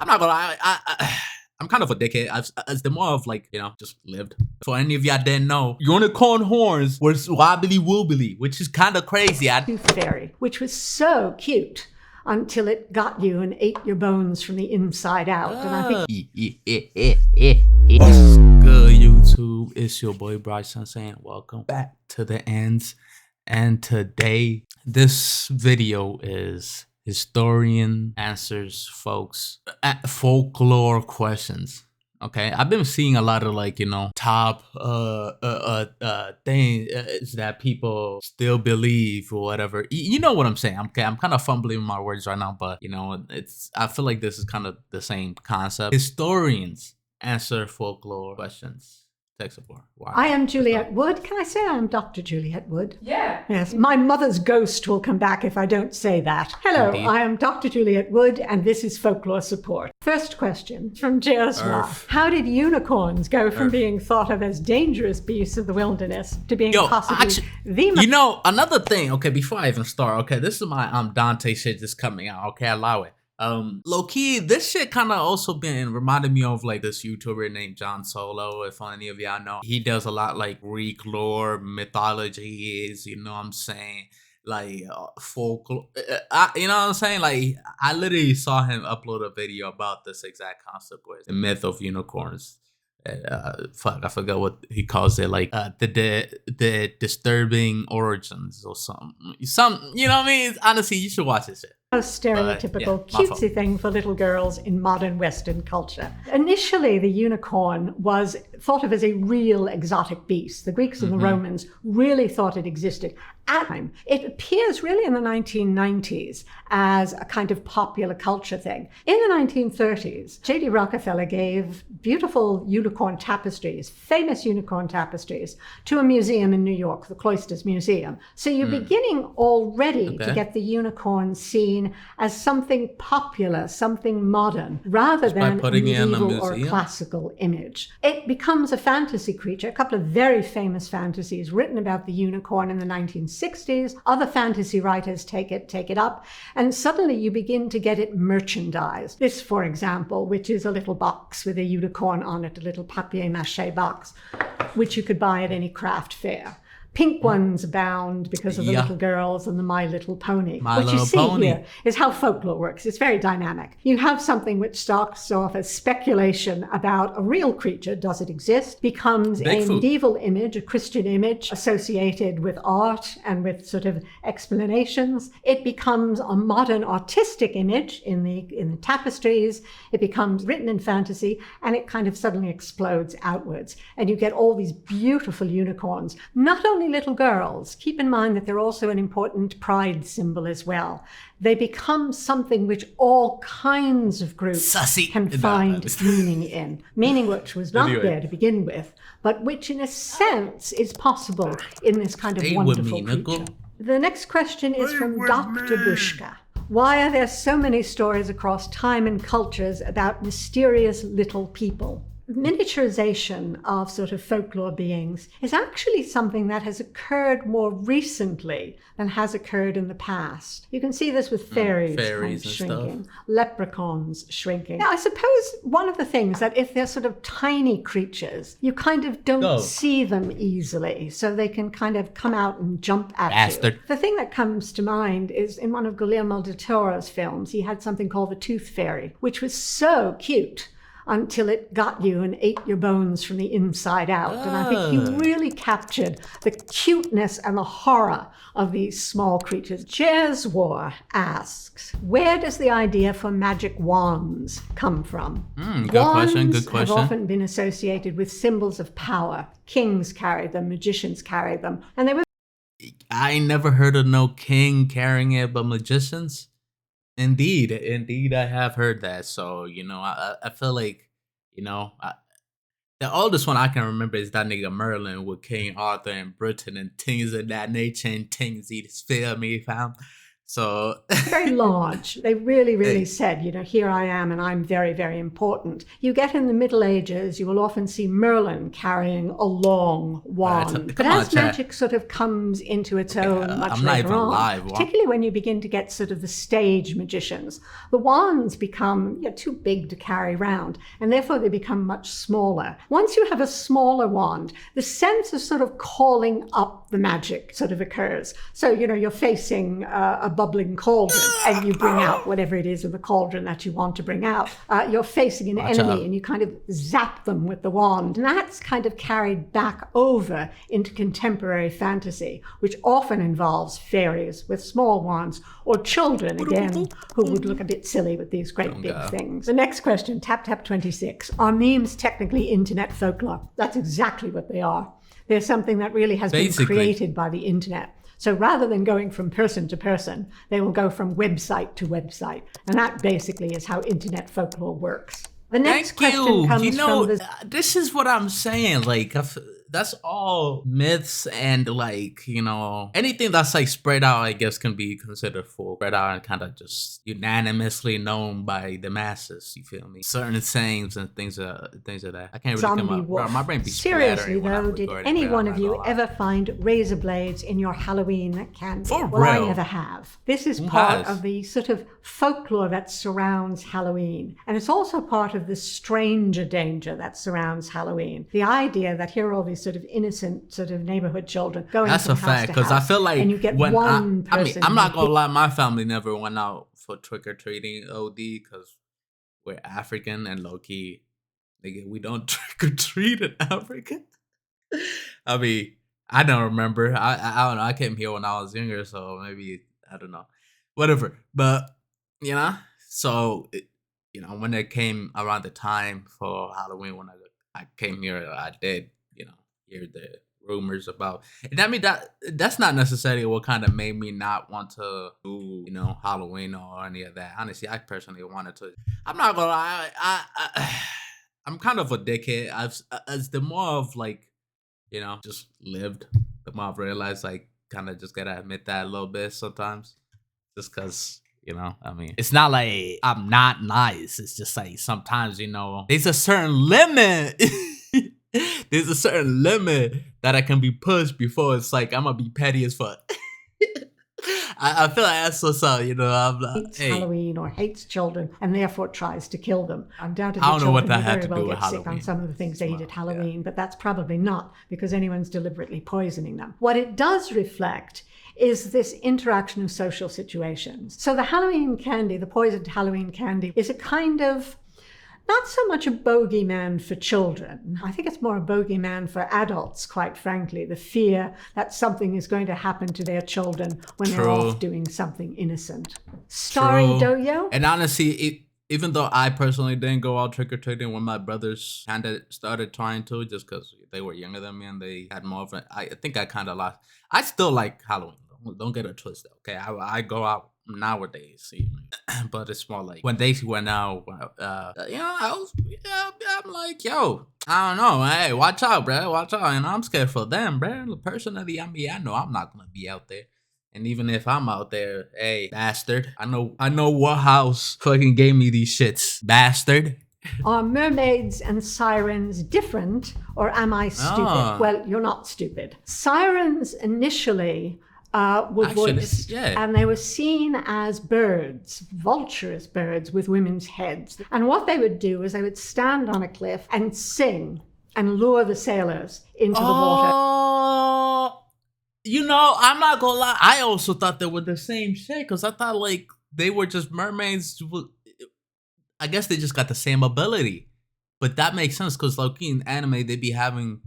I'm not gonna lie. I'm kind of a dickhead. As the more of like, just lived. For any of y'all didn't know, unicorn horns was wobbly wobbly, which is kind of crazy. Tooth fairy, which was so cute until it got you and ate your bones from the inside out. And I think what's good, YouTube? It's your boy Brisensei, and welcome back to the ends. And today, this video is historian answers folklore questions. Okay, I've been seeing a lot of top things that people still believe or whatever. You know what I'm saying? Okay, I'm kind of fumbling with my words right now, but I feel like this is kind of the same concept. Historians answer folklore questions. Tech support. Wow. I am Juliet Wood. Can I say I am Dr. Juliet Wood? Yeah. Yes. My mother's ghost will come back if I don't say that. Hello, Indeed. I am Dr. Juliet Wood, and this is Folklore Support. First question from Jerswa. How did unicorns go from being thought of as dangerous beasts of the wilderness to being possibly the another thing, okay, before I even start, okay, this is my Dante shit just coming out, okay, allow it. Low-key, this shit kind of also been reminding me of like this YouTuber named John Solo, if any of y'all know. He does a lot like Greek lore, mythology is, you know what I'm saying? Like folklore, you know what I'm saying? Like I literally saw him upload a video about this exact concept, where the myth of unicorns. I forgot what he calls it, like the disturbing origins or something. You know what I mean? Honestly, you should watch this shit. Stereotypical cutesy thing for little girls in modern Western culture. Initially, the unicorn was thought of as a real exotic beast. The Greeks and the Romans really thought it existed. At the time, it appears really in the 1990s as a kind of popular culture thing. In the 1930s, J.D. Rockefeller gave beautiful unicorn tapestries, famous unicorn tapestries, to a museum in New York, the Cloisters Museum. So you're beginning already to get the unicorn seen as something popular, something modern, rather than a medieval or classical image. It becomes a fantasy creature. A couple of very famous fantasies written about the unicorn in the 1960s. Other fantasy writers take it up, and suddenly you begin to get it merchandised. This, for example, which is a little box with a unicorn on it, a little papier-mâché box, which you could buy at any craft fair. Pink ones abound because of the little girls and the My Little Pony. What you see here is how folklore works. It's very dynamic. You have something which starts off as speculation about a real creature, does it exist, becomes a medieval image, a Christian image associated with art and with sort of explanations. It becomes a modern artistic image in the tapestries. It becomes written in fantasy, and it kind of suddenly explodes outwards. And you get all these beautiful unicorns, not only little girls. Keep in mind that they're also an important pride symbol as well. They become something which all kinds of groups can find meaning in. Meaning which was not there to begin with, but which in a sense is possible in this kind of wonderful creature. The next question is from Dr. Bushka. Why are there so many stories across time and cultures about mysterious little people? Miniaturization of sort of folklore beings is actually something that has occurred more recently than has occurred in the past. You can see this with fairies kind of shrinking, leprechauns shrinking. Now, I suppose one of the things that if they're sort of tiny creatures, you kind of don't see them easily, so they can kind of come out and jump at you. The thing that comes to mind is in one of Guillermo del Toro's films, he had something called the Tooth Fairy, which was so cute until it got you and ate your bones from the inside out. And I think he really captured the cuteness and the horror of these small creatures. Jerswa asks, where does the idea for magic wands come from? Good question. Have often been associated with symbols of power. Kings carried them, magicians carried them, and they were... I ain't never heard of no king carrying it, but magicians? Indeed, I have heard that. So, I feel like, the oldest one I can remember is that nigga Merlin with King Arthur in Britain and things of that nature and things he just feel me, fam. So very large. They really said, here I am and I'm very, very important. You get in the Middle Ages, you will often see Merlin carrying a long wand. But as magic sort of comes into its own much later on, particularly when you begin to get sort of the stage magicians, the wands become too big to carry around, and therefore they become much smaller. Once you have a smaller wand, the sense of sort of calling up the magic sort of occurs. So, you're facing a bubbling cauldron and you bring out whatever it is in the cauldron that you want to bring out. You're facing an enemy and you kind of zap them with the wand. And that's kind of carried back over into contemporary fantasy, which often involves fairies with small wands or children, again, who would look a bit silly with these great big things. The next question, Tap Tap 26. Are memes technically internet folklore? That's exactly what they are. They're something that really has been created by the internet. So rather than going from person to person, they will go from website to website. And that basically is how internet folklore works. The next question comes from this is what I'm saying. Like, that's all myths and anything that's like spread out, I guess, can be considered full spread out and kind of just unanimously known by the masses. You feel me? Certain sayings and things of that. I can't really come up. My brain be seriously though. Did any one of you ever find razor blades in your Halloween candy? For well, real? I never have. This is part of the sort of folklore that surrounds Halloween, and it's also part of the stranger danger that surrounds Halloween. The idea that here are all these sort of innocent sort of neighborhood children going That's from a house fact, to because I house, feel like and you get when one person. I'm not gonna lie, my family never went out for trick or treating OD because we're African and low key, nigga, we don't trick or treat in Africa. I mean, I don't remember. I don't know. I came here when I was younger, so maybe I don't know, whatever. But so when it came around the time for Halloween, when I came here, I did hear the rumors about, and I mean that's not necessarily what kind of made me not want to do Halloween or any of that. Honestly, I personally wanted to. I'm not gonna lie, I'm kind of a dickhead. As the more of just lived, the more I've realized kind of just gotta admit that a little bit sometimes, just because. I mean, it's not like I'm not nice. It's just like sometimes, there's a certain limit. There's a certain limit that I can be pushed before it's like I'm gonna be petty as fuck. I feel like that's what's up, I'm like, hates Halloween or hates children and therefore tries to kill them. Undoubtedly, I don't know what that children had to very do well with get sick Halloween. on some of the things they eat at Halloween, but that's probably not because anyone's deliberately poisoning them. What it does reflect is this interaction of social situations. So the Halloween candy, the poisoned Halloween candy, is a kind of not so much a bogeyman for children. I think it's more a bogeyman for adults, quite frankly. The fear that something is going to happen to their children when they're off doing something innocent. Starring Doyo. And honestly, even though I personally didn't go out trick-or-treating, when my brothers kind of started trying to, just because they were younger than me and they had more of it, I think I kind of lost. I still like Halloween. Don't get it twisted, okay? I go out nowadays, but it's more like when they went out, I'm like, yo, I don't know, hey, watch out, bro, watch out, and I'm scared for them, bro. Personally, I know I'm not gonna be out there. And even if I'm out there, hey, bastard, I know what house fucking gave me these shits, bastard. Are mermaids and sirens different, or am I stupid? Well, you're not stupid. Sirens initially were voiced, and they were seen as birds, vulturous birds with women's heads. And what they would do is they would stand on a cliff and sing and lure the sailors into the water. I'm not gonna lie. I also thought they were the same shit because I thought they were just mermaids. I guess they just got the same ability, but that makes sense because in anime they be having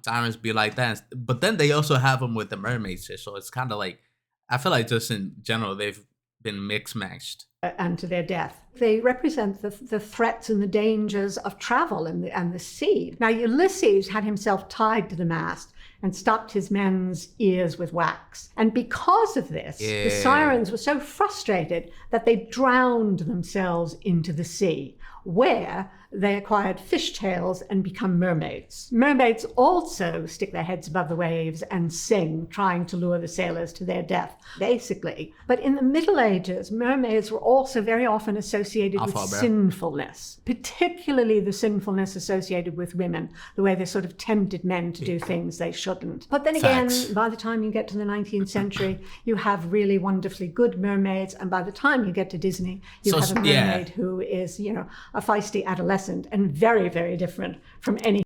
sirens be like that, but then they also have them with the mermaids shit. So it's kind of like I feel like just in general they've been mixed matched. And to their death. They represent the threats and the dangers of travel and the sea. Now Ulysses had himself tied to the mast and stopped his men's ears with wax. And because of this, the sirens were so frustrated that they drowned themselves into the sea, where they acquired fishtails and become mermaids. Mermaids also stick their heads above the waves and sing, trying to lure the sailors to their death, basically. But in the Middle Ages, mermaids were also very often associated with sinfulness, particularly the sinfulness associated with women, the way they sort of tempted men to do things they shouldn't. But then again, by the time you get to the 19th century, you have really wonderfully good mermaids, and by the time you get to Disney, you have a mermaid who is, you know, a feisty adolescent and very, very different from any.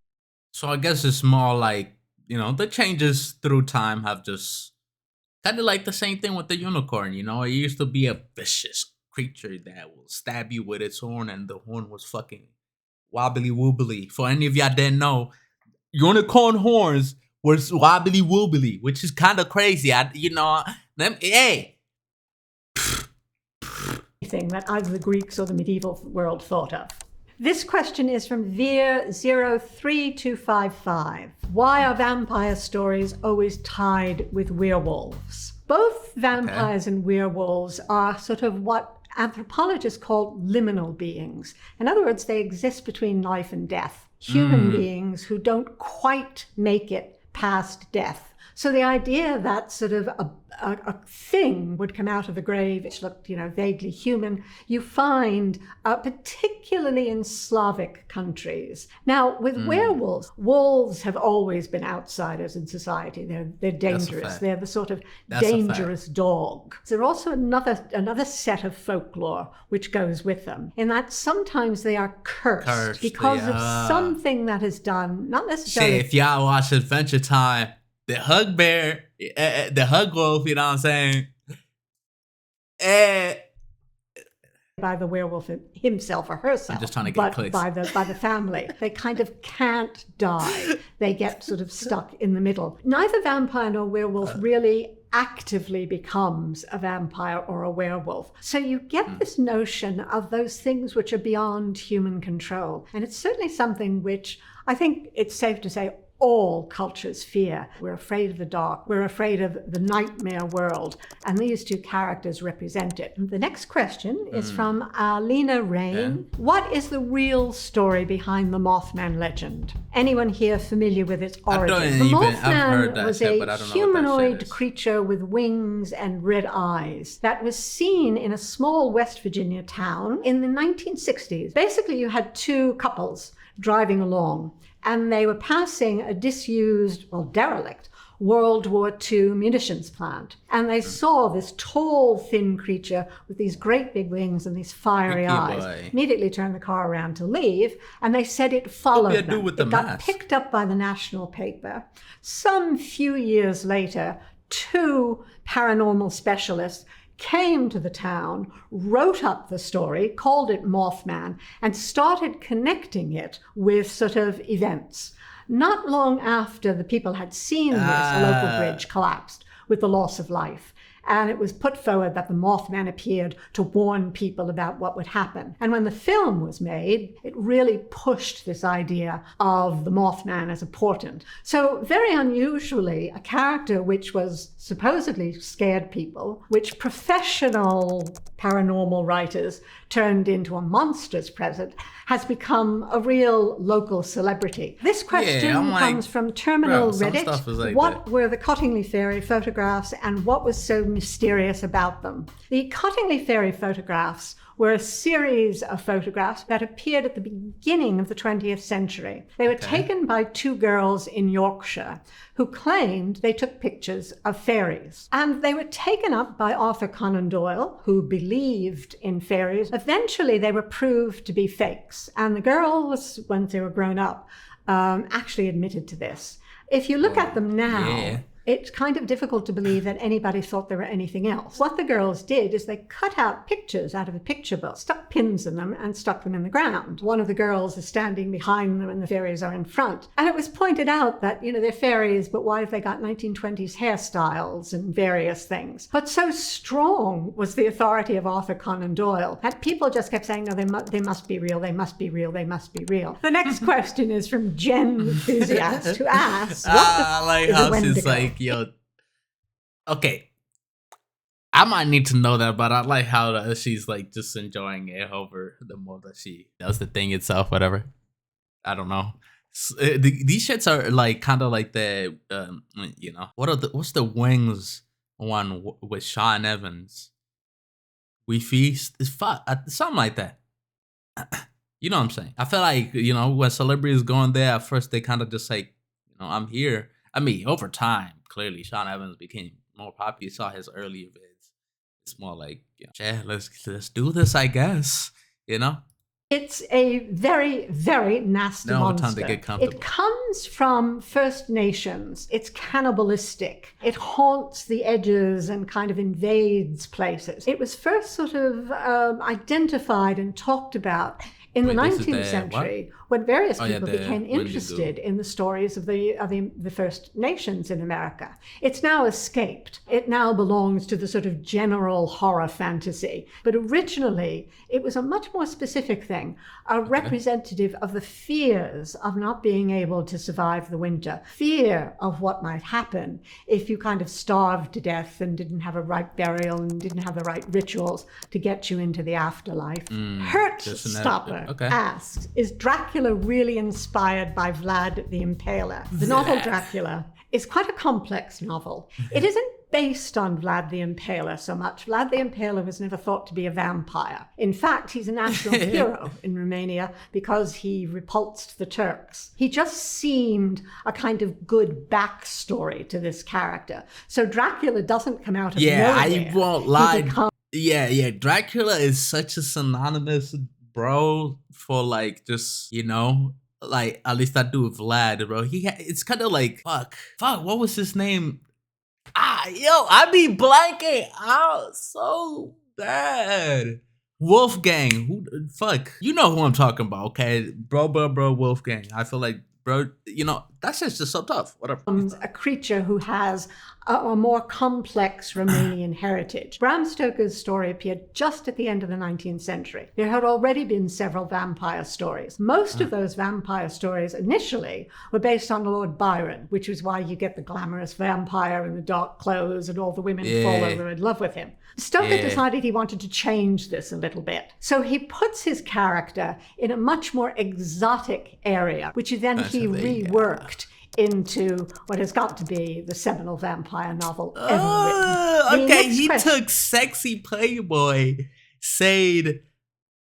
So I guess it's more like, you know, the changes through time have just kind of like the same thing with the unicorn. You know, it used to be a vicious creature that will stab you with its horn, and the horn was fucking wobbly woobly. For any of y'all didn't know, unicorn horns was wobbly woobly, which is kind of crazy. Thing that either the Greeks or the medieval world thought of. This question is from Veer03255. Why are vampire stories always tied with werewolves? Both vampires and werewolves are sort of what anthropologists call liminal beings. In other words, they exist between life and death. Human beings who don't quite make it past death. So the idea that sort of a thing would come out of the grave, which looked, you know, vaguely human, you find particularly in Slavic countries. Now, with werewolves, wolves have always been outsiders in society. They're dangerous. They're the sort of dangerous dog. There's also another set of folklore which goes with them, in that sometimes they are cursed because of something that is done, not necessarily. Shit, if y'all watch Adventure Time, the hug bear, the hug wolf, you know what I'm saying? By the werewolf himself or herself. I'm just trying to get clicks. By the family. They kind of can't die. They get sort of stuck in the middle. Neither vampire nor werewolf really actively becomes a vampire or a werewolf. So you get this notion of those things which are beyond human control. And it's certainly something which I think it's safe to say all cultures fear. We're afraid of the dark. We're afraid of the nightmare world. And these two characters represent it. The next question is from Alina Rain. What is the real story behind the Mothman legend? Anyone here familiar with its origin? The Mothman was a humanoid creature with wings and red eyes that was seen in a small West Virginia town in the 1960s. Basically, you had two couples driving along, and they were passing a disused, derelict World War II munitions plant. And they saw this tall, thin creature with these great big wings and these fiery eyes. Immediately turned the car around to leave, and they said it followed them. It got picked up by the national paper. Some few years later, two paranormal specialists came to the town, wrote up the story, called it Mothman, and started connecting it with sort of events. Not long after the people had seen this, a local bridge collapsed with the loss of life. And it was put forward that the Mothman appeared to warn people about what would happen. And when the film was made, it really pushed this idea of the Mothman as a portent. So very unusually, a character which was supposedly scared people, which professional paranormal writers turned into a monstrous present, has become a real local celebrity. This question comes from Terminal Reddit. What were the Cottingley Fairy photographs and what was so mysterious about them? The Cottingley Fairy photographs were a series of photographs that appeared at the beginning of the 20th century. They were taken by two girls in Yorkshire who claimed they took pictures of fairies. And they were taken up by Arthur Conan Doyle, who believed in fairies. Eventually, they were proved to be fakes. And the girls, once they were grown up, actually admitted to this. If you look at them now, it's kind of difficult to believe that anybody thought they were anything else. What the girls did is they cut out pictures out of a picture book, stuck pins in them, and stuck them in the ground. One of the girls is standing behind them and the fairies are in front. And it was pointed out that, they're fairies, but why have they got 1920s hairstyles and various things? But so strong was the authority of Arthur Conan Doyle that people just kept saying, no, they must be real, they must be real, they must be real. The next question is from Jen Enthusiast, who asks, what how she's like, yo, okay, I might need to know that, but I like how she's like just enjoying it over the more that she does the thing itself, whatever. I don't know. These shits are like kind of like the, what's the Wings one with Sean Evans? We Feast? It's something like that. You know what I'm saying? I feel like, when celebrities go in there, at first they kind of just like, I'm here. I mean, over time, clearly, Sean Evans became more popular. You saw his earlier vids. It's more like, yeah, let's do this, I guess. It's a very, very nasty monster. Time to get comfortable. It comes from First Nations. It's cannibalistic. It haunts the edges and kind of invades places. It was first sort of identified and talked about in the 19th century, when various people became interested in the stories of the First Nations in America. It's now escaped. It now belongs to the sort of general horror fantasy. But originally, it was a much more specific thing, a representative of the fears of not being able to survive the winter, fear of what might happen if you kind of starved to death and didn't have a right burial and didn't have the right rituals to get you into the afterlife. Heartstopper asks, is Dracula really inspired by Vlad the Impaler? The novel Dracula is quite a complex novel. It isn't based on Vlad the Impaler so much. Vlad the Impaler was never thought to be a vampire. In fact, he's a national hero in Romania because he repulsed the Turks. He just seemed a kind of good backstory to this character. So Dracula doesn't come out of nowhere. I won't lie. Dracula is such a synonymous bro for like just like at least I do with Vlad, bro. It's kind of like fuck what was his name? I be blanking out so bad. Wolfgang, you know who I'm talking about, okay? Bro, Wolfgang. I feel like, bro, that's just so tough. Whatever. A creature who has a more complex Romanian heritage. Bram Stoker's story appeared just at the end of the 19th century. There had already been several vampire stories. Most of those vampire stories initially were based on Lord Byron, which is why you get the glamorous vampire in the dark clothes and all the women fall over in love with him. Stoker decided he wanted to change this a little bit. So he puts his character in a much more exotic area, which then he reworked into what has got to be the seminal vampire novel ever written. Okay, he took sexy playboy, said,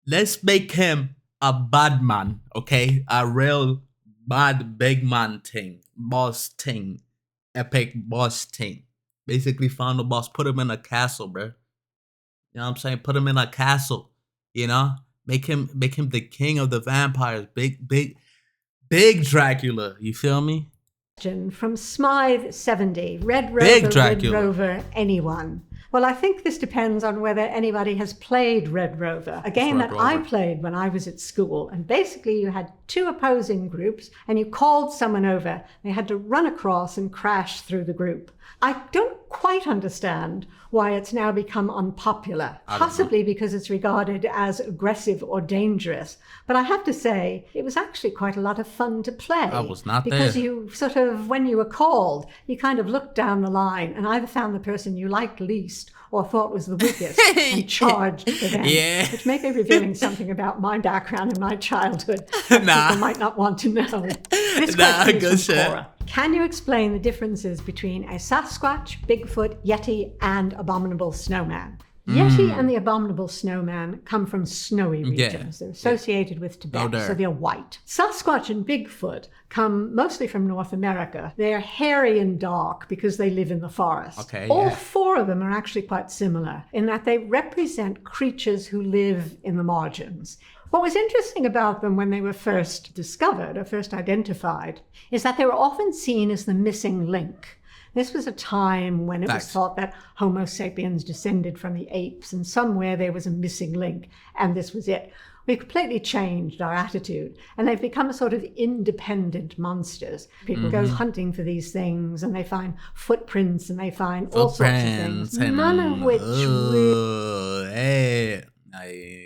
let's make him a bad man, okay? A real bad big man thing, boss thing, epic boss thing. Basically found the boss, put him in a castle, bro. You know what I'm saying? Put him in a castle, Make him the king of the vampires. Big Dracula, you feel me? From Smythe70, Red Rover, anyone? Well, I think this depends on whether anybody has played Red Rover, a game that I played when I was at school. And basically you had two opposing groups and you called someone over. They had to run across and crash through the group. I don't quite understand why it's now become unpopular, possibly because it's regarded as aggressive or dangerous. But I have to say, it was actually quite a lot of fun to play. I was not there. Because you sort of, when you were called, you kind of looked down the line and either found the person you liked least or thought was the weakest and charged for them. Which may be revealing something about my background and my childhood that people might not want to know. This question is from Cora. Can you explain the differences between a Sasquatch, Bigfoot, Yeti, and Abominable Snowman? Yeti and the Abominable Snowman come from snowy regions. They're associated with Tibet, so they're white. Sasquatch and Bigfoot come mostly from North America. They're hairy and dark because they live in the forest. All four of them are actually quite similar in that they represent creatures who live in the margins. What was interesting about them when they were first discovered or first identified is that they were often seen as the missing link. This was a time when it was thought that Homo sapiens descended from the apes, and somewhere there was a missing link, and this was it. We've completely changed our attitude, and they've become a sort of independent monsters. People go hunting for these things, and they find footprints, and they find all sorts of things, none of which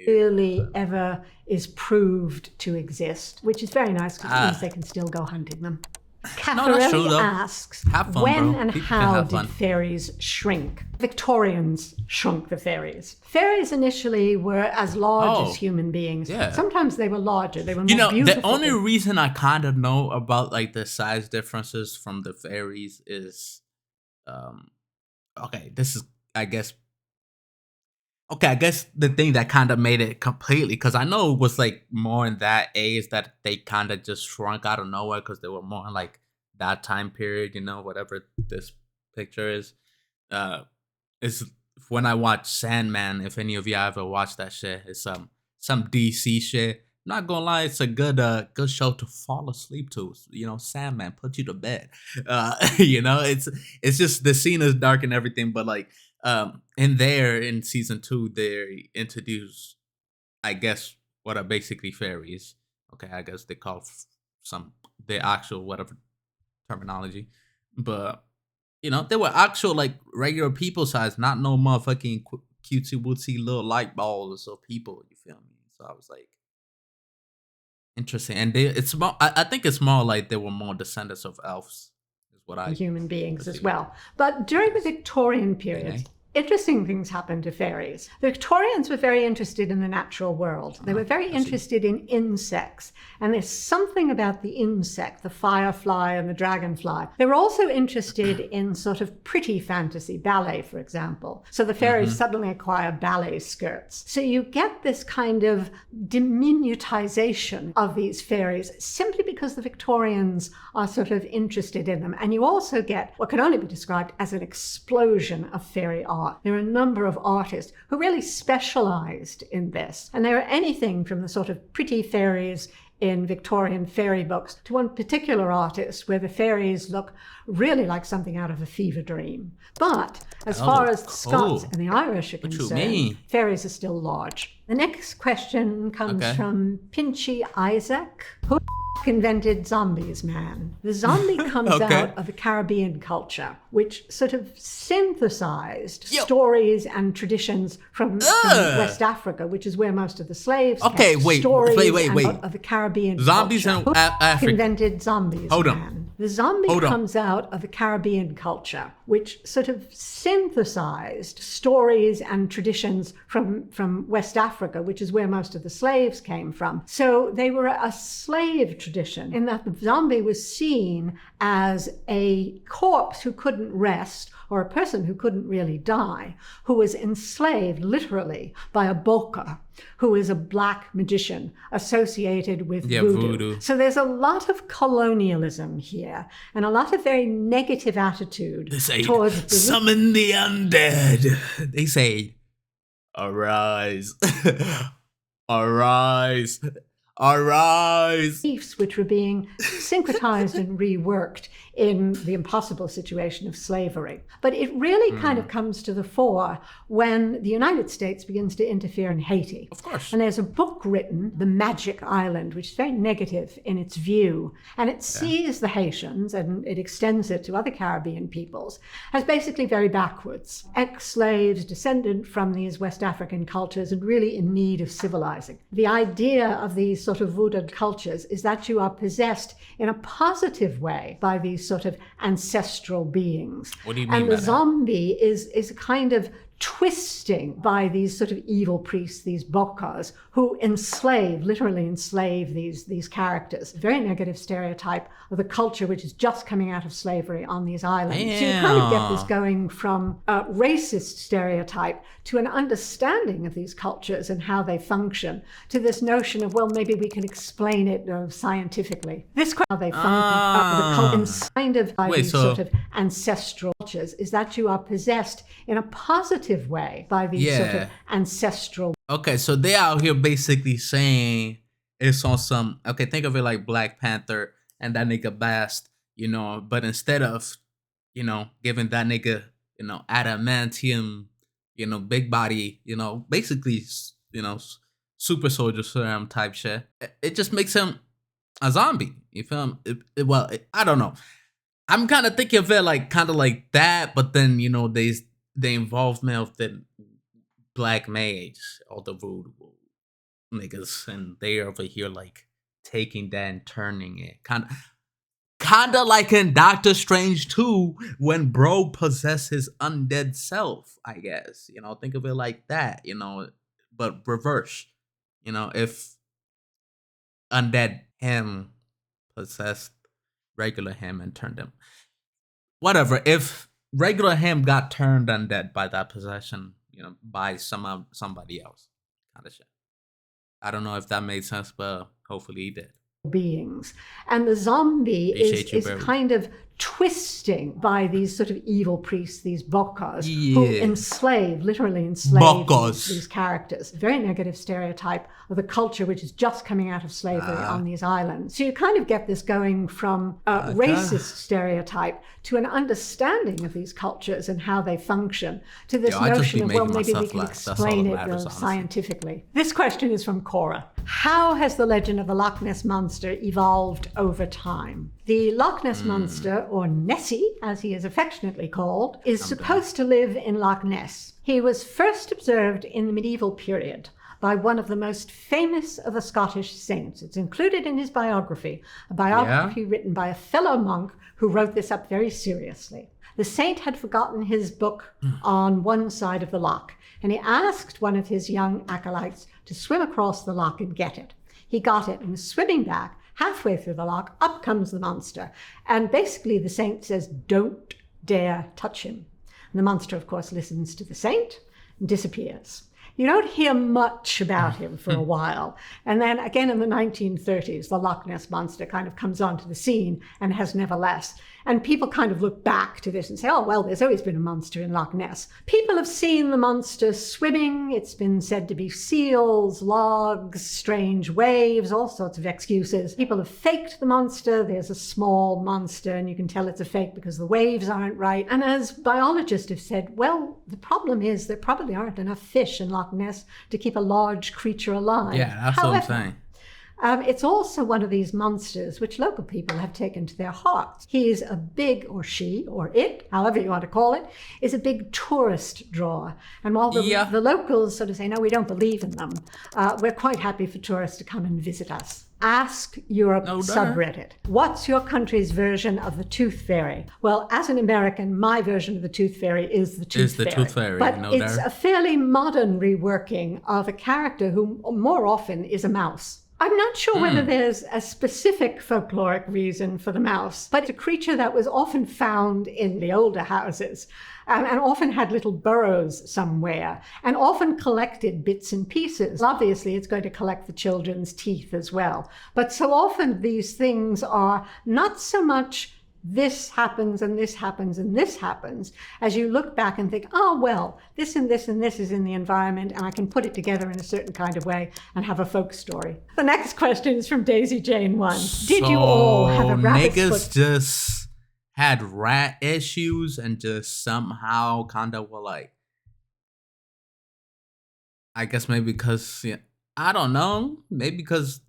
really ever is proved to exist, which is very nice because it means they can still go hunting them. Caffarelli asks, when and how did fairies shrink? Victorians shrunk the fairies. Fairies initially were as large as human beings. Yeah. Sometimes they were larger. They were more beautiful. The only reason I kind of know about like the size differences from the fairies is, this is, I guess the thing that kind of made it completely, because I know it was like more in that age that they kind of just shrunk out of nowhere because they were more in like that time period, whatever this picture is. It's when I watch Sandman. If any of y'all ever watched that shit, it's some DC shit. I'm not gonna lie, it's a good show to fall asleep to. Sandman put you to bed. It's just the scene is dark and everything, but like in season 2 they introduce, I guess, what are basically fairies. Okay, I guess they call the actual whatever terminology, but they were actual like regular people size, not no motherfucking cutesy wootsy little light balls or people. You feel me? So I was like, interesting, and it's more. I think it's more like they were more descendants of elves. Human beings as well. But during the Victorian period, interesting things happened to fairies. The Victorians were very interested in the natural world. They were very interested in insects. And there's something about the insect, the firefly and the dragonfly. They were also interested in sort of pretty fantasy, ballet, for example. So the fairies suddenly acquire ballet skirts. So you get this kind of diminutization of these fairies simply because the Victorians are sort of interested in them. And you also get what can only be described as an explosion of fairy art. There are a number of artists who really specialized in this. And there are anything from the sort of pretty fairies in Victorian fairy books to one particular artist where the fairies look really like something out of a fever dream. But as far as the Scots and the Irish are concerned, fairies are still large. The next question comes from Pinchy Isaac. Who invented zombies, man? The zombie comes out of the Caribbean culture, which sort of synthesized stories and traditions from West Africa, which is where most of the slaves came. Wait. Of the Caribbean zombies culture. in Africa Invented zombies, man. The zombie comes out of the Caribbean culture, which sort of synthesized stories and traditions from West Africa, which is where most of the slaves came from. So they were a slave tradition in that the zombie was seen as a corpse who couldn't rest, or a person who couldn't really die, who was enslaved literally by a boka, who is a black magician associated with voodoo. So there's a lot of colonialism here and a lot of very negative attitude towards summon the undead. They say, arise, arise, arise. Beliefs which were being syncretized and reworked in the impossible situation of slavery. But it really kind of comes to the fore when the United States begins to interfere in Haiti. Of course. And there's a book written, The Magic Island, which is very negative in its view. And it sees the Haitians, and it extends it to other Caribbean peoples, as basically very backwards. Ex-slaves, descendant from these West African cultures, and really in need of civilizing. The idea of these sort of voodoo cultures is that you are possessed in a positive way by these sort of ancestral beings. What do you mean? And the zombie is a kind of twisting by these sort of evil priests, these bokas, who literally enslave these characters. Very negative stereotype of the culture which is just coming out of slavery on these islands. So you kind of get this going from a racist stereotype to an understanding of these cultures and how they function, to this notion of, well, maybe we can explain it scientifically. This how they function, kind of by these sort of ancestral cultures, is that you are possessed in a positive way by these sort of ancestral. Okay, so they out here basically saying it's on some, think of it like Black Panther and that nigga Bast, but instead of, giving that nigga, adamantium, big body, basically, super soldier serum type shit. It just makes him a zombie. You feel me? I don't know. I'm kind of thinking of it kind of like that, but then, the involvement of the black mage, all the voodoo niggas, and they over here taking that and turning it. Kind of like in Doctor Strange 2 when bro possessed his undead self, I guess. Think of it like that, but reverse. If undead him possessed regular him and turned him. Whatever. If regular him got turned undead by that possession, by somebody else. Kind of shit. I don't know if that made sense, but hopefully he did. Beings. And the zombie is kind of twisting by these sort of evil priests, these bokas, who literally enslave these characters. Very negative stereotype of a culture which is just coming out of slavery on these islands. So you kind of get this going from a racist stereotype to an understanding of these cultures and how they function, to this notion of, well, maybe we can explain it scientifically. This question is from Cora. How has the legend of the Loch Ness Monster evolved over time? The Loch Ness Monster, or Nessie, as he is affectionately called, is supposed to live in Loch Ness. He was first observed in the medieval period by one of the most famous of the Scottish saints. It's included in his biography, a biography written by a fellow monk who wrote this up very seriously. The saint had forgotten his book on one side of the loch, and he asked one of his young acolytes to swim across the loch and get it. He got it and was swimming back. Halfway through the loch, up comes the monster. And basically the saint says, don't dare touch him. And the monster, of course, listens to the saint and disappears. You don't hear much about him for a while. And then again in the 1930s, the Loch Ness Monster kind of comes onto the scene and has never left. And people kind of look back to this and say, oh, well, there's always been a monster in Loch Ness. People have seen the monster swimming. It's been said to be seals, logs, strange waves, all sorts of excuses. People have faked the monster. There's a small monster, and you can tell it's a fake because the waves aren't right. And as biologists have said, well, the problem is there probably aren't enough fish in Loch Ness to keep a large creature alive. Yeah, that's what I'm saying. It's also one of these monsters which local people have taken to their hearts. He is a big, or she, or it, however you want to call it, is a big tourist draw. And while the locals sort of say, no, we don't believe in them, we're quite happy for tourists to come and visit us. Ask Europe subreddit. What's your country's version of the Tooth Fairy? Well, as an American, my version of the Tooth Fairy is the Tooth Fairy. But it's a fairly modern reworking of a character who more often is a mouse. I'm not sure whether there's a specific folkloric reason for the mouse, but it's a creature that was often found in the older houses and often had little burrows somewhere and often collected bits and pieces. Obviously, it's going to collect the children's teeth as well. But so often these things are not so much this happens and this happens and this happens, as you look back and think, oh, well, this and this and this is in the environment, and I can put it together in a certain kind of way and have a folk story. The next question is from Daisy Jane 1. Did you all have a rabbit's foot? Niggas just had rat issues and just somehow kind of were I guess maybe because, I don't know, maybe because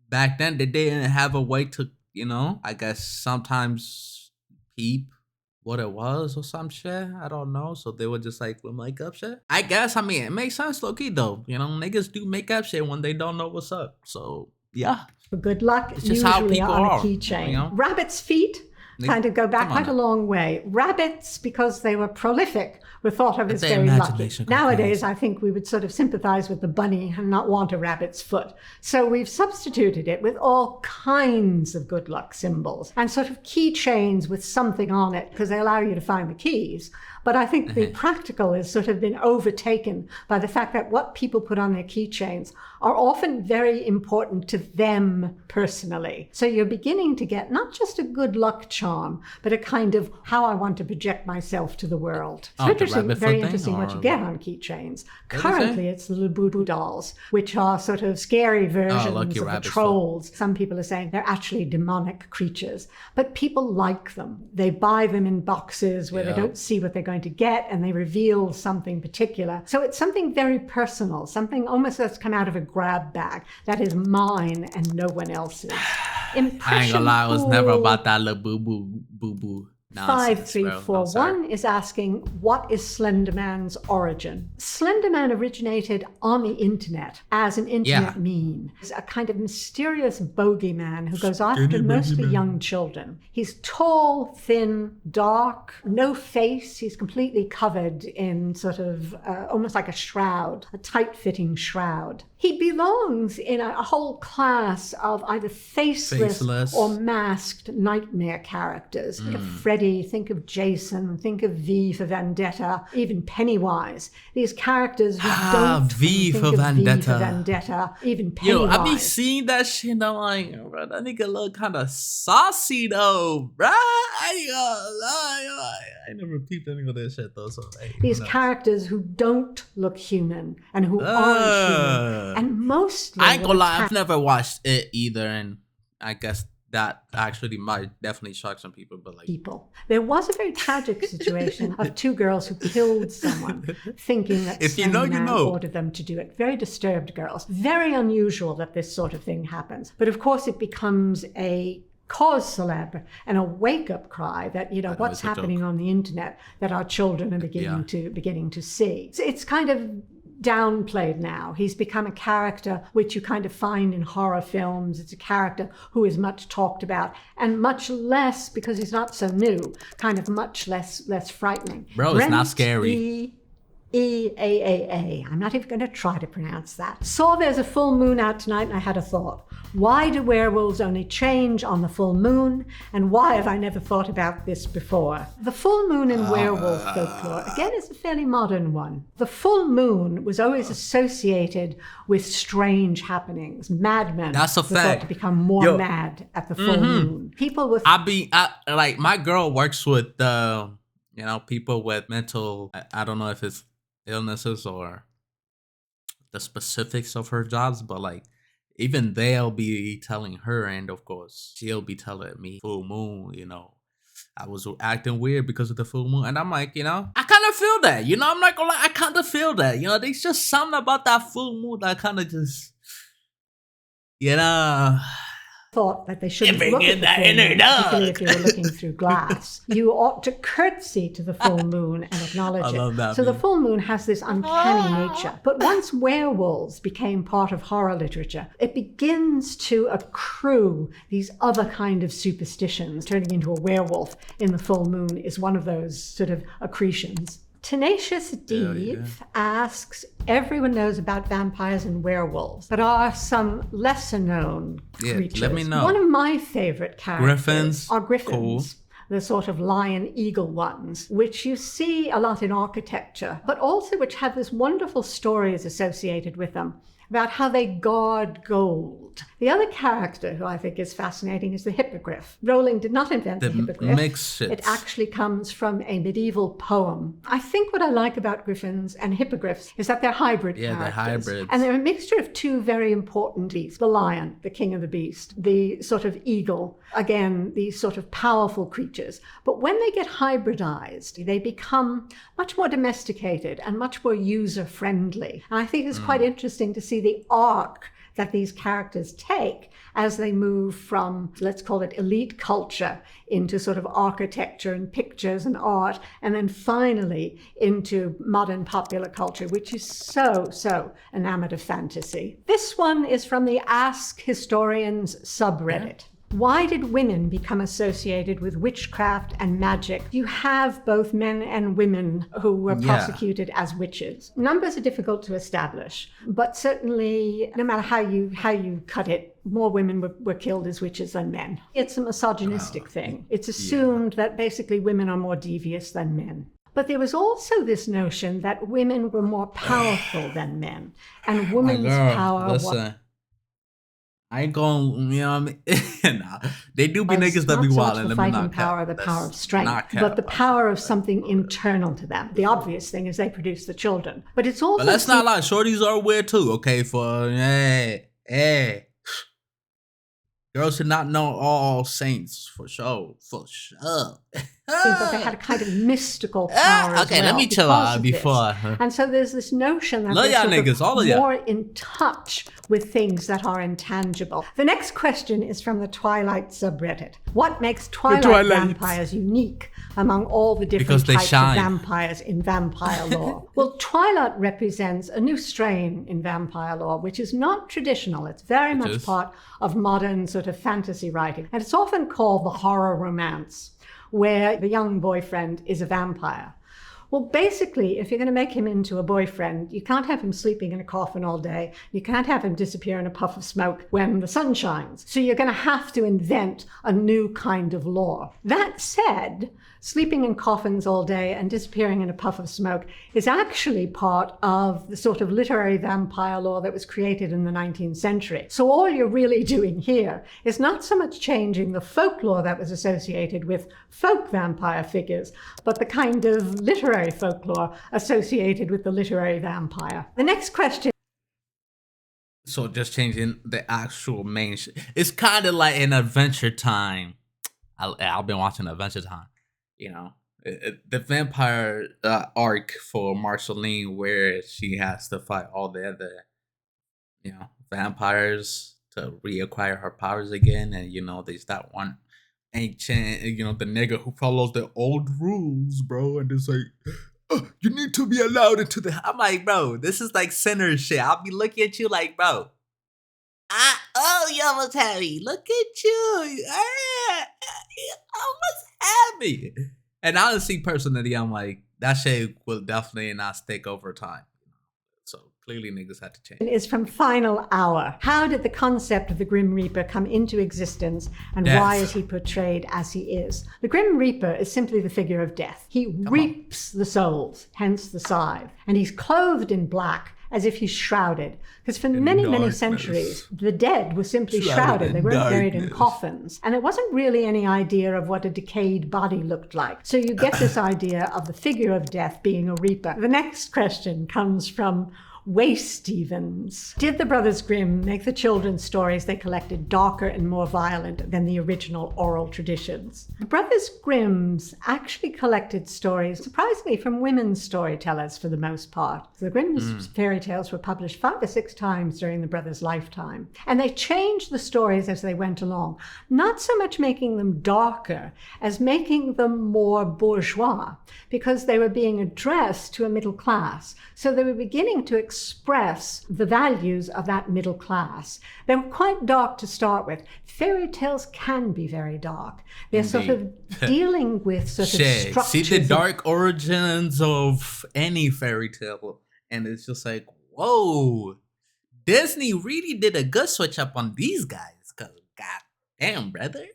back then they didn't have a way to, I guess sometimes peep what it was or some shit. I don't know. So they were just with makeup shit. I guess, it makes sense, low-key, though. Niggas do makeup shit when they don't know what's up. So, yeah. For good luck, it's just how people on a keychain. Rabbit's feet kind of go back quite a long way. Rabbits, because they were prolific, were thought of as very lucky. Nowadays, I think we would sort of sympathize with the bunny and not want a rabbit's foot. So we've substituted it with all kinds of good luck symbols and sort of keychains with something on it because they allow you to find the keys. But I think the practical has sort of been overtaken by the fact that what people put on their keychains are often very important to them personally. So you're beginning to get not just a good luck charm, but a kind of how I want to project myself to the world. It's interesting, very interesting what you get on keychains. Currently, it's the little voodoo dolls, which are sort of scary versions of the trolls. Some people are saying they're actually demonic creatures, but people like them. They buy them in boxes where they don't see what they're going to get, and they reveal something particular. So it's something very personal, something almost that's come out of a grab bag that is mine and no one else's. I ain't gonna lie, I was never about that little boo-boo nonsense. 5341 is asking, what is Slenderman's origin? Slenderman originated on the internet as an internet meme. He's a kind of mysterious bogeyman who goes after mostly young children. He's tall, thin, dark, no face. He's completely covered in sort of almost like a shroud, a tight-fitting shroud. He belongs in a whole class of either faceless or masked nightmare characters. Think of Freddy, think of Jason, think of V for Vendetta, even Pennywise. These characters who don't V think for of Vendetta. V for Vendetta, even Pennywise. Yo, I be seeing that shit and I'm like, bro, that nigga look kind of saucy though, bro. I ain't gonna lie. I never peeped any of that shit though. So these characters who don't look human and who aren't human. And mostly, I ain't gonna lie, I've never watched it either, and I guess that actually might definitely shock some people, but like there was a very tragic situation of two girls who killed someone, thinking that Slenderman ordered them to do it. Very disturbed girls. Very unusual that this sort of thing happens. But of course, it becomes a cause célèbre and a wake-up cry that, you know, what's happening on the internet that our children are beginning to see. It's kind of downplayed now. He's become a character which you kind of find in horror films. It's a character who is much talked about and much less, because he's not so new, kind of much less frightening. Bro, it's not scary. E-A-A-A. I'm not even going to try to pronounce that. Saw there's a full moon out tonight and I had a thought. Why do werewolves only change on the full moon? And why have I never thought about this before? The full moon in werewolf folklore, again, is a fairly modern one. The full moon was always associated with strange happenings. Madmen were thought to become more mad at the full moon. People with... like, my girl works with, you know, people with mental... I don't know if it's illnesses or the specifics of her jobs, but like even they'll be telling her, and of course she'll be telling me, full moon, you know, I was acting weird because of the full moon. And I'm like, you know, I kind of feel that, you know, I'm not gonna lie, I kind of feel that, you know, there's just something about that full moon that kind of just, you know, thought that they shouldn't look at the full moon, particularly if you were looking through glass. You ought to curtsy to the full moon and acknowledge it. Love that so the full moon has this uncanny nature. But once werewolves became part of horror literature, it begins to accrue these other kind of superstitions. Turning into a werewolf in the full moon is one of those sort of accretions. Tenacious Deeve asks, everyone knows about vampires and werewolves, but are some lesser known creatures? Let me know. One of my favorite characters are griffins. Cool. The sort of lion eagle ones, which you see a lot in architecture, but also which have this wonderful stories associated with them about how they guard gold. The other character who I think is fascinating is the hippogriff. Rowling did not invent the hippogriff. It actually comes from a medieval poem. I think what I like about griffins and hippogriffs is that they're hybrid characters. They're hybrids. And they're a mixture of two very important beasts. The lion, the king of the beast, the sort of eagle, again, these sort of powerful creatures. But when they get hybridized, they become much more domesticated and much more user-friendly. And I think it's quite interesting to see the arc that these characters take as they move from, let's call it elite culture, into sort of architecture and pictures and art, and then finally into modern popular culture, which is so enamored of fantasy. This one is from the Ask Historians subreddit. Why did women become associated with witchcraft and magic? You have both men and women who were prosecuted as witches. Numbers are difficult to establish, but certainly, no matter how you cut it, more women were killed as witches than men. It's a misogynistic thing. It's assumed that basically women are more devious than men. But there was also this notion that women were more powerful than men, and women's power was... I ain't going, you know what I mean? Nah, they do be niggas that be wild. The fighting power, the power of strength, but the power of something internal to them. The obvious thing is they produce the children. But it's also... But let's not lie, shorties are weird too, okay? Girls should not know all saints, for sure. That they had a kind of mystical power as well, let me chill out before. And so there's this notion that they're more in touch with things that are intangible. The next question is from the Twilight subreddit. What makes Twilight vampires unique among all the different types of vampires in vampire lore? Well, Twilight represents a new strain in vampire lore, which is not traditional. It's very much part of modern sort of fantasy writing. And it's often called the horror romance, where the young boyfriend is a vampire. Well, basically, if you're going to make him into a boyfriend, you can't have him sleeping in a coffin all day. You can't have him disappear in a puff of smoke when the sun shines. So you're going to have to invent a new kind of lore. That said, sleeping in coffins all day and disappearing in a puff of smoke is actually part of the sort of literary vampire lore that was created in the 19th century. So all you're really doing here is not so much changing the folklore that was associated with folk vampire figures, but the kind of literary folklore associated with the literary vampire. The next question. So just changing the actual main it's kind of like in Adventure Time. I've been watching Adventure Time. You know, the vampire arc for Marceline, where she has to fight all the other, you know, vampires to reacquire her powers again. And, you know, there's that one ancient, you know, the nigga who follows the old rules, bro. And it's like, you need to be allowed into the... I'm like, bro, this is like sinner shit. I'll be looking at you like, bro, you almost had me. Look at you. Almost had me. And honestly, personally, I'm like, that shit will definitely not stick over time. So clearly niggas had to change. It is from Final Hour. How did the concept of the Grim Reaper come into existence, and why is he portrayed as he is? The Grim Reaper is simply the figure of death. He reaps the souls, hence the scythe. And he's clothed in black, as if he's shrouded. Because for many centuries, the dead were simply shrouded. They weren't buried in coffins. And it wasn't really any idea of what a decayed body looked like. So you get this idea of the figure of death being a reaper. The next question comes from Waste Stevens. Did the Brothers Grimm make the children's stories they collected darker and more violent than the original oral traditions? The Brothers Grimms actually collected stories, surprisingly, from women's storytellers for the most part. The Grimm's fairy tales were published 5 or 6 times during the brothers' lifetime. And they changed the stories as they went along, not so much making them darker as making them more bourgeois, because they were being addressed to a middle class. So they were beginning to express the values of that middle class. They were quite dark to start with. Fairy tales can be very dark. They're sort of dealing with sort of structures. See the dark origins of any fairy tale, and it's just like, whoa, Disney really did a good switch up on these guys. Cause goddamn, brother.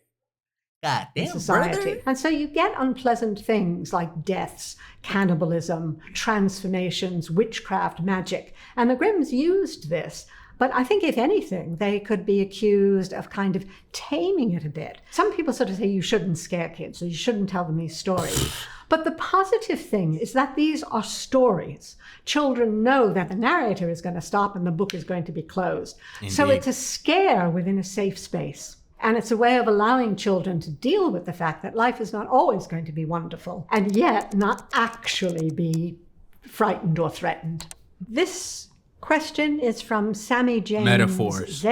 Society. And so you get unpleasant things like deaths, cannibalism, transformations, witchcraft, magic. And the Grimms used this. But I think if anything, they could be accused of kind of taming it a bit. Some people sort of say you shouldn't scare kids, or you shouldn't tell them these stories. But the positive thing is that these are stories. Children know that the narrator is going to stop and the book is going to be closed. Indeed. So it's a scare within a safe space. And it's a way of allowing children to deal with the fact that life is not always going to be wonderful, and yet not actually be frightened or threatened. This question is from Sammy James Z.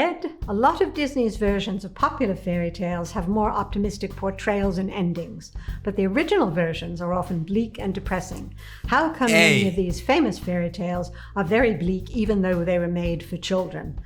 A lot of Disney's versions of popular fairy tales have more optimistic portrayals and endings, but the original versions are often bleak and depressing. How come many of these famous fairy tales are very bleak even though they were made for children?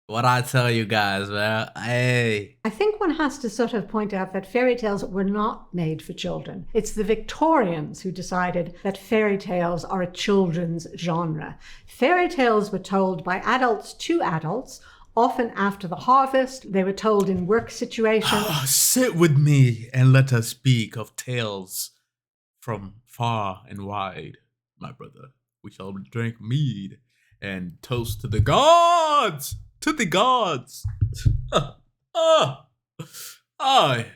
What I tell you guys, man. I think one has to sort of point out that fairy tales were not made for children. It's the Victorians who decided that fairy tales are a children's genre. Fairy tales were told by adults to adults, often after the harvest. They were told in work situations. Sit with me and let us speak of tales from far and wide, my brother, we shall drink mead and toast to the gods! To the gods! Ah! Aye.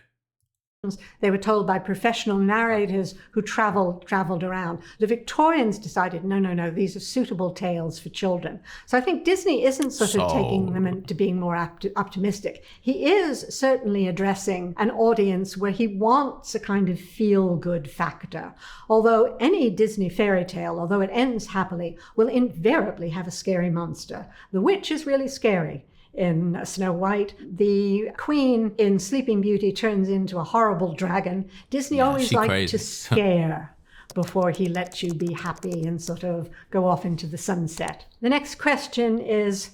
They were told by professional narrators who traveled around. The Victorians decided, no, these are suitable tales for children. So I think Disney isn't sort of taking them into being more optimistic. He is certainly addressing an audience where he wants a kind of feel-good factor. Although any Disney fairy tale, although it ends happily, will invariably have a scary monster. The witch is really scary. In Snow White, the queen in Sleeping Beauty turns into a horrible dragon. Disney always liked to scare before he lets you be happy and sort of go off into the sunset. The next question is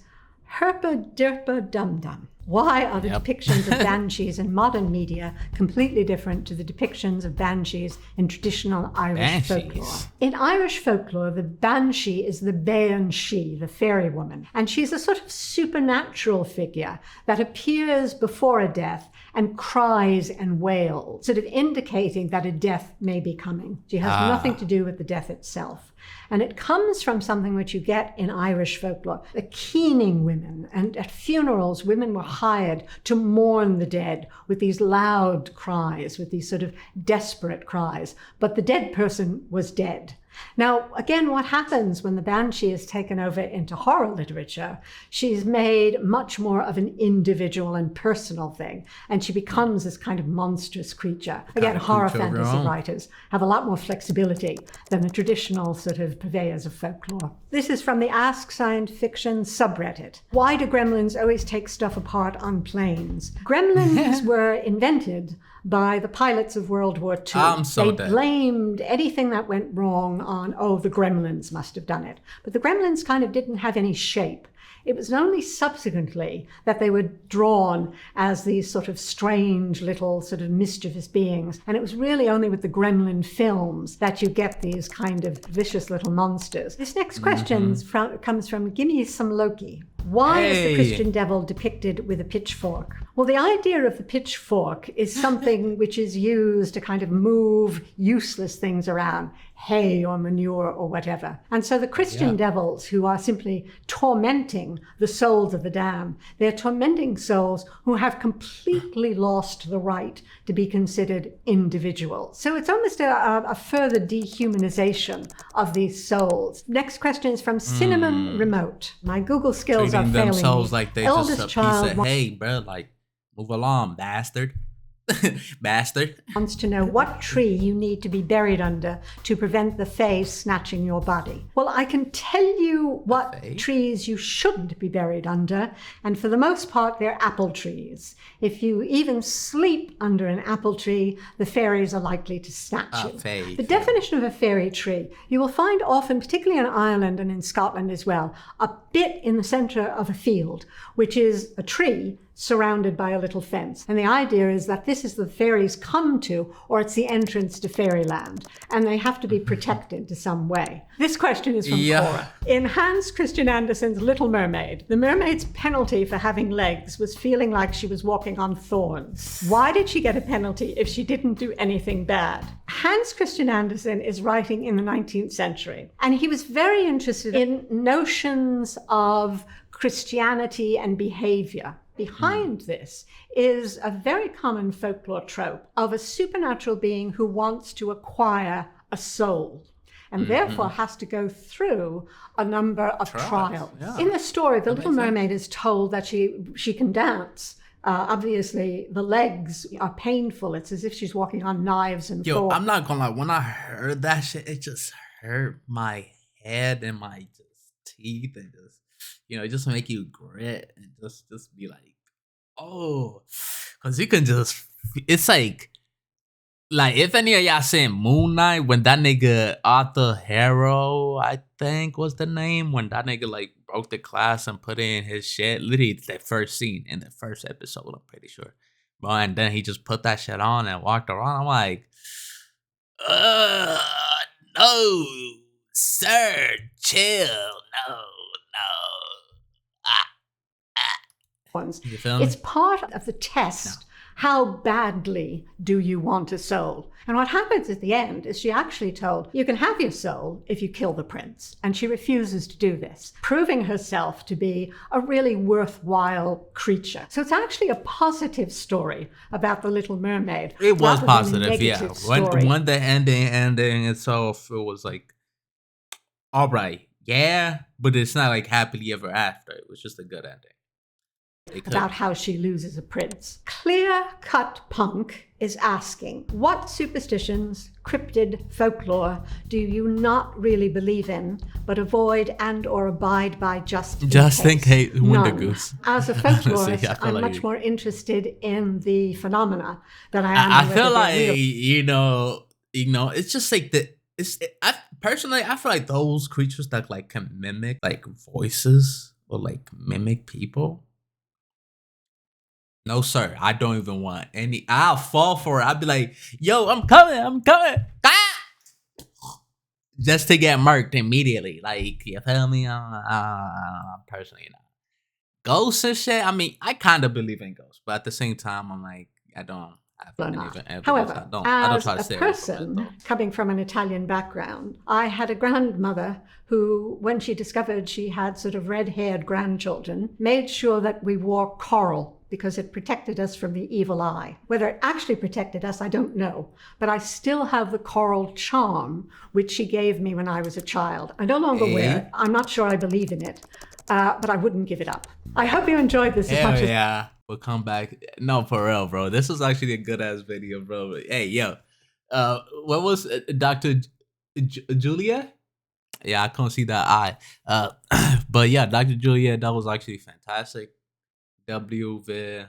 Herpa Derpa Dum Dum. Why are the depictions of banshees in modern media completely different to the depictions of banshees in traditional Irish folklore? In Irish folklore, the banshee is the banshee, the fairy woman, and she's a sort of supernatural figure that appears before a death and cries and wails, sort of indicating that a death may be coming. She has nothing to do with the death itself. And it comes from something which you get in Irish folklore, the keening women. And at funerals, women were hired to mourn the dead with these loud cries, with these sort of desperate cries. But the dead person was dead. Now, again, what happens when the banshee is taken over into horror literature? She's made much more of an individual and personal thing, and she becomes this kind of monstrous creature. Again, horror fantasy writers have a lot more flexibility than the traditional sort of purveyors of folklore. This is from the Ask Science Fiction subreddit. Why do gremlins always take stuff apart on planes? Gremlins were invented by the pilots of World War II. They blamed anything that went wrong on, the gremlins must have done it. But the gremlins kind of didn't have any shape. It was only subsequently that they were drawn as these sort of strange little sort of mischievous beings. And it was really only with the gremlin films that you get these kind of vicious little monsters. This next question comes from Gimme Some Loki. Why is the Christian devil depicted with a pitchfork? Well, the idea of the pitchfork is something which is used to kind of move useless things around, hay or manure or whatever. And so the Christian devils, who are simply tormenting the souls of the damned, they're tormenting souls who have completely lost the right to be considered individuals. So it's almost a further dehumanization of these souls. Next question is from Cinnamon Remote. My Google skills are failing themselves me. Like they just a piece of hay, bro. Like, move along, bastard. Bastard. Wants to know what tree you need to be buried under to prevent the fae snatching your body. Well, I can tell you what trees you shouldn't be buried under, and for the most part, they're apple trees. If you even sleep under an apple tree, the fairies are likely to snatch you. The definition of a fairy tree, you will find often, particularly in Ireland and in Scotland as well, a bit in the center of a field, which is a tree surrounded by a little fence. And the idea is that this is the fairies come to, or it's the entrance to fairyland, and they have to be protected to some way. This question is from Cora. In Hans Christian Andersen's Little Mermaid, the mermaid's penalty for having legs was feeling like she was walking on thorns. Why did she get a penalty if she didn't do anything bad? Hans Christian Andersen is writing in the 19th century, and he was very interested in notions of Christianity and behavior. Behind this is a very common folklore trope of a supernatural being who wants to acquire a soul and therefore has to go through a number of trials. In the story, the Little Mermaid is told that she can dance. Obviously, the legs are painful. It's as if she's walking on knives and thorns. I'm not gonna lie. When I heard that shit, it just hurt my head and my teeth and just, it just make you grit and just be like, oh, because you can just, it's like if any of y'all seen Moon Knight, when that nigga Arthur Harrow, I think was the name, when that nigga broke the glass and put in his shit, literally that first scene in the first episode, I'm pretty sure. Bro, and then he just put that shit on and walked around. I'm like, no, sir, chill, no. ones. You feel me? It's part of the test. No. How badly do you want a soul? And what happens at the end is she actually told, you can have your soul if you kill the prince. And she refuses to do this, proving herself to be a really worthwhile creature. So it's actually a positive story about the Little Mermaid. It was positive, yeah. When the ending itself, it was like, all right, yeah, but it's not like happily ever after. It was just a good ending. About how she loses a prince. Clear-cut punk is asking, what superstitions, cryptid folklore do you not really believe in, but avoid and or abide by just in case? Winter Goose. As a folklorist, I'm much more interested in the phenomena than I am. I feel like, you know, it's just like personally, I feel like those creatures that like can mimic like voices or like mimic people. No, sir. I don't even want any. I'll fall for it. I'll be like, yo, I'm coming. Ah! Just to get murked immediately. Like, you feel me? Personally, not. Ghosts and shit. I mean, I kind of believe in ghosts, but at the same time, I'm like, I don't. However, as a person coming from an Italian background, I had a grandmother who, when she discovered she had sort of red-haired grandchildren, made sure that we wore coral because it protected us from the evil eye. Whether it actually protected us, I don't know. But I still have the coral charm, which she gave me when I was a child. I no longer wear it. I'm not sure I believe in it, but I wouldn't give it up. I hope you enjoyed this as much as... yeah. We'll come back. No, for real, bro. This was actually a good-ass video, bro. Hey, yo. What was Dr. Julia? Yeah, I can't see that eye. But yeah, Dr. Julia, that was actually fantastic. The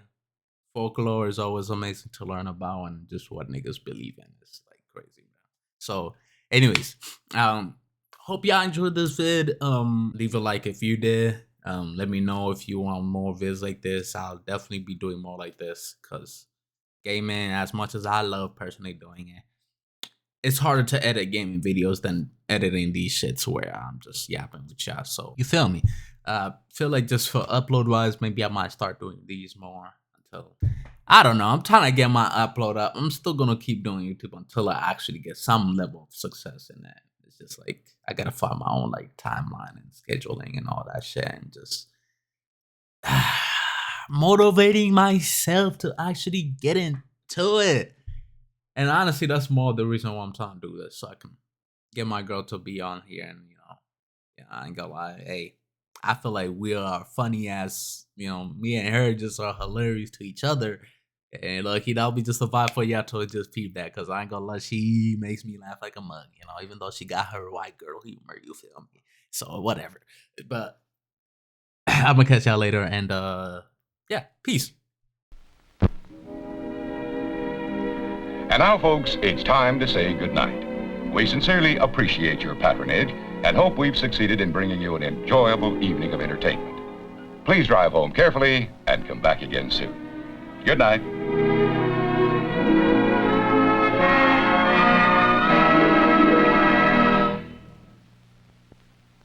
folklore is always amazing to learn about, and just what niggas believe in is like crazy, man. So, anyways, hope y'all enjoyed this vid. Leave a like if you did. Let me know if you want more vids like this. I'll definitely be doing more like this because gaming, as much as I love personally doing it, it's harder to edit gaming videos than editing these shits where I'm just yapping with y'all. So you feel me? Feel like just for upload wise, maybe I might start doing these more until, I don't know. I'm trying to get my upload up. I'm still going to keep doing YouTube until I actually get some level of success in that. It's just like, I gotta find my own like timeline and scheduling and all that shit and just motivating myself to actually get into it. And honestly, that's more the reason why I'm trying to do this, so I can get my girl to be on here. And I ain't gonna lie, hey, I feel like we are funny ass, me and her just are hilarious to each other. And look, that'll be just a vibe for y'all to just peep that, because I ain't gonna lie, she makes me laugh like a mug, even though she got her white girl humor, you feel me? So whatever. But I'm gonna catch y'all later, and yeah, peace. And now, folks, it's time to say goodnight. We sincerely appreciate your patronage and hope we've succeeded in bringing you an enjoyable evening of entertainment. Please drive home carefully and come back again soon. Good night.